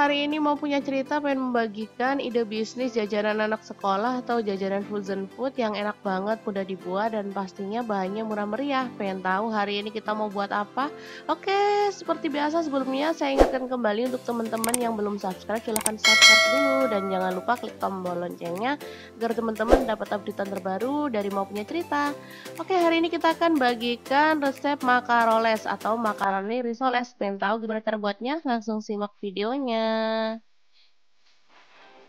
hari ini mau punya cerita pengen membagikan ide bisnis jajanan anak sekolah atau jajanan frozen food yang enak banget, mudah dibuat dan pastinya bahannya murah meriah. Pengen tahu hari ini kita mau buat apa? Oke, seperti biasa sebelumnya saya ingatkan kembali untuk teman-teman yang belum subscribe silahkan subscribe dulu dan jangan lupa klik tombol loncengnya agar teman-teman dapat update terbaru dari mau punya cerita. Oke, hari ini kita akan bagikan resep makaroles atau makaroni risoles. Pengen tahu gimana cara buatnya? Langsung simak videonya.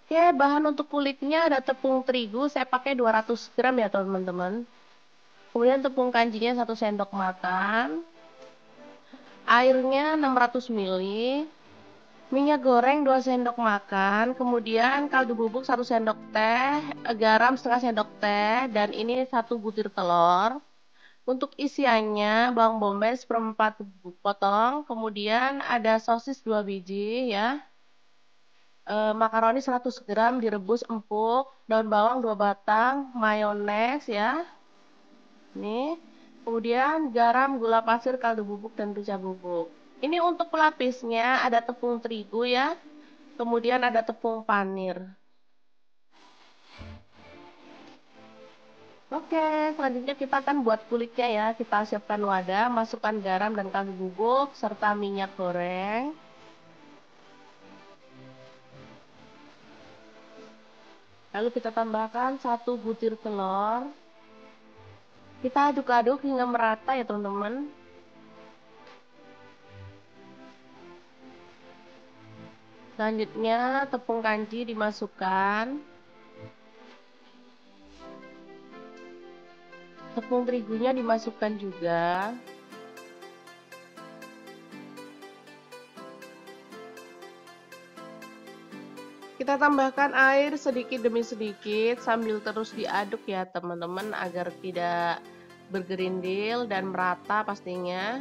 Oke, bahan untuk kulitnya ada tepung terigu, saya pakai 200 gram ya teman-teman. Kemudian tepung kanjinya 1 sendok makan. Airnya 600 ml. Minyak goreng 2 sendok makan, kemudian kaldu bubuk 1 sendok teh, garam setengah sendok teh, dan ini 1 butir telur. Untuk isiannya bawang bombay seperempat potong, kemudian ada sosis 2 biji ya, makaroni 100 gram direbus empuk, daun bawang 2 batang, mayones ya, ini, kemudian garam, gula pasir, kaldu bubuk dan merica bubuk. Ini untuk pelapisnya ada tepung terigu ya, kemudian ada tepung panir. Oke, selanjutnya kita akan buat kulitnya ya. Kita siapkan wadah, masukkan garam dan kaldu bubuk serta minyak goreng. Lalu kita tambahkan 1 butir telur. Kita aduk-aduk hingga merata ya teman-teman. Selanjutnya tepung kanji dimasukkan. Tepung terigunya dimasukkan juga. Kita tambahkan air sedikit demi sedikit sambil terus diaduk ya teman-teman agar tidak bergerindil dan merata pastinya.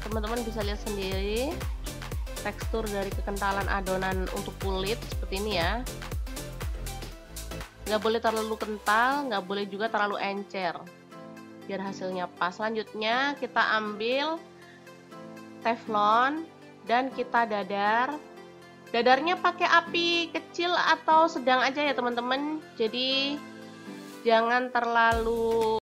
Teman-teman bisa lihat sendiri tekstur dari kekentalan adonan untuk kulit seperti ini ya. Nggak boleh terlalu kental, nggak boleh juga terlalu encer biar hasilnya pas. Selanjutnya kita ambil teflon dan kita dadarnya pakai api kecil atau sedang aja ya teman-teman, jadi jangan terlalu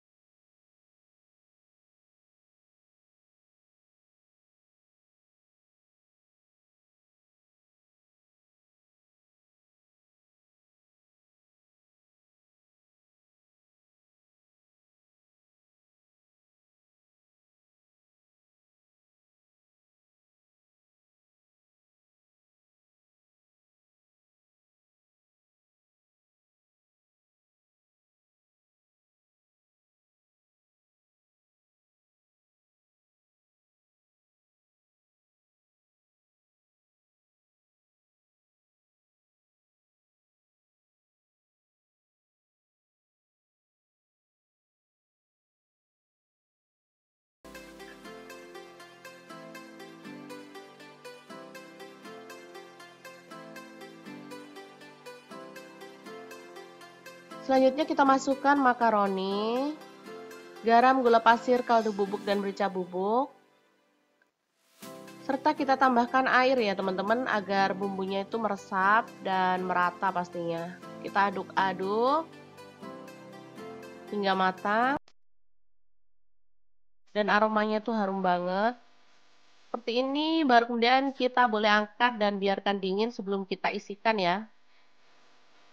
Selanjutnya kita masukkan makaroni, garam, gula pasir, kaldu bubuk dan merica bubuk. Serta kita tambahkan air ya teman-teman agar bumbunya itu meresap dan merata pastinya. Kita aduk-aduk hingga matang. Dan aromanya tuh harum banget. Seperti ini baru kemudian kita boleh angkat dan biarkan dingin sebelum kita isikan ya.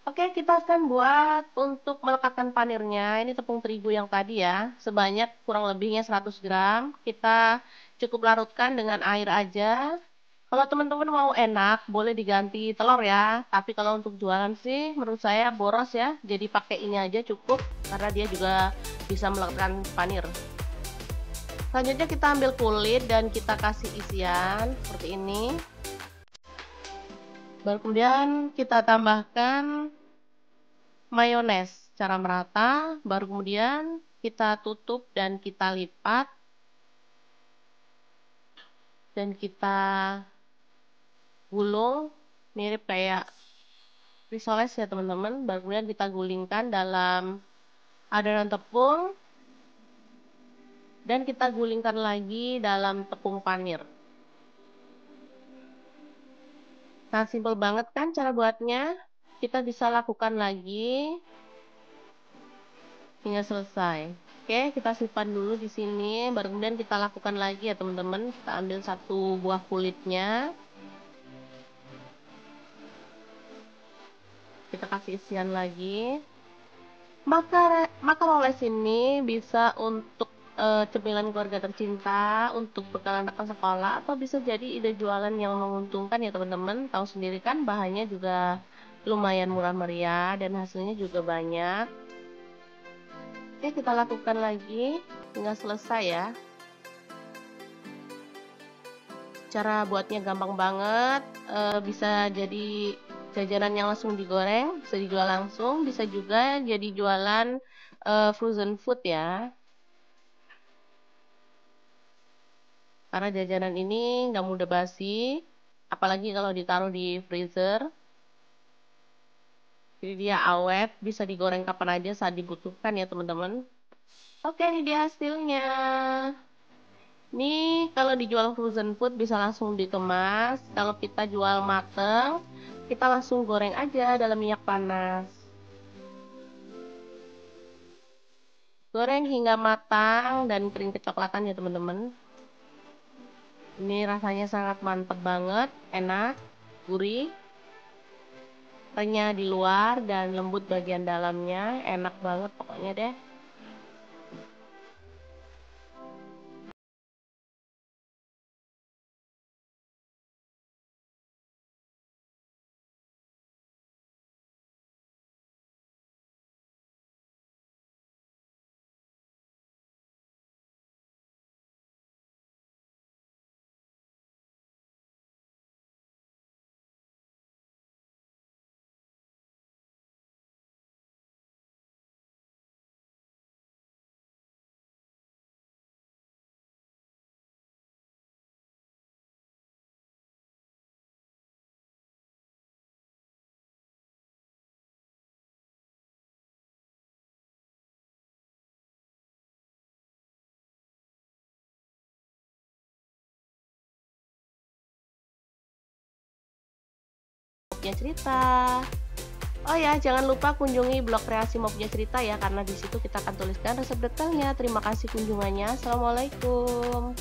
Oke, kita akan buat untuk melekatkan panirnya. Ini tepung terigu yang tadi ya, sebanyak kurang lebihnya 100 gram. Kita cukup larutkan dengan air aja. Kalau teman-teman mau enak, boleh diganti telur ya. Tapi kalau untuk jualan sih, menurut saya boros ya. Jadi pakai ini aja cukup, karena dia juga bisa melekatkan panir. Selanjutnya kita ambil kulit dan kita kasih isian seperti ini. Baru kemudian kita tambahkan mayones secara merata. Baru kemudian kita tutup dan kita lipat. Dan kita gulung mirip kayak risoles ya teman-teman. Baru kemudian kita gulingkan dalam adonan tepung. Dan kita gulingkan lagi dalam tepung panir. Nah, simpel banget kan cara buatnya? Kita bisa lakukan lagi hingga selesai. Oke, kita simpan dulu di sini. Baru kemudian kita lakukan lagi ya teman-teman. Kita ambil satu buah kulitnya. Kita kasih isian lagi. Makaroles ini bisa untuk cemilan keluarga tercinta, untuk bekal anak sekolah, atau bisa jadi ide jualan yang menguntungkan ya teman-teman. Tahu sendiri kan bahannya juga lumayan murah meriah dan hasilnya juga banyak. Oke, kita lakukan lagi hingga selesai ya. Cara buatnya gampang banget, bisa jadi jajanan yang langsung digoreng, bisa dijual langsung, bisa juga jadi jualan frozen food ya. Karena jajanan ini nggak mudah basi, apalagi kalau ditaruh di freezer. Jadi dia awet, bisa digoreng kapan aja saat dibutuhkan ya teman-teman. Oke, ini dia hasilnya. Nih, kalau dijual frozen food bisa langsung dikemas. Kalau kita jual mateng, kita langsung goreng aja dalam minyak panas. Goreng hingga matang dan kering kecoklatan ya teman-teman. Ini rasanya sangat mantap banget, enak, gurih, renyah di luar dan lembut bagian dalamnya, enak banget pokoknya deh. Mopnya Cerita. Oh ya, jangan lupa kunjungi blog kreasi Mopnya Cerita ya, karena di situ kita akan tuliskan resep detailnya. Terima kasih kunjungannya. Assalamualaikum.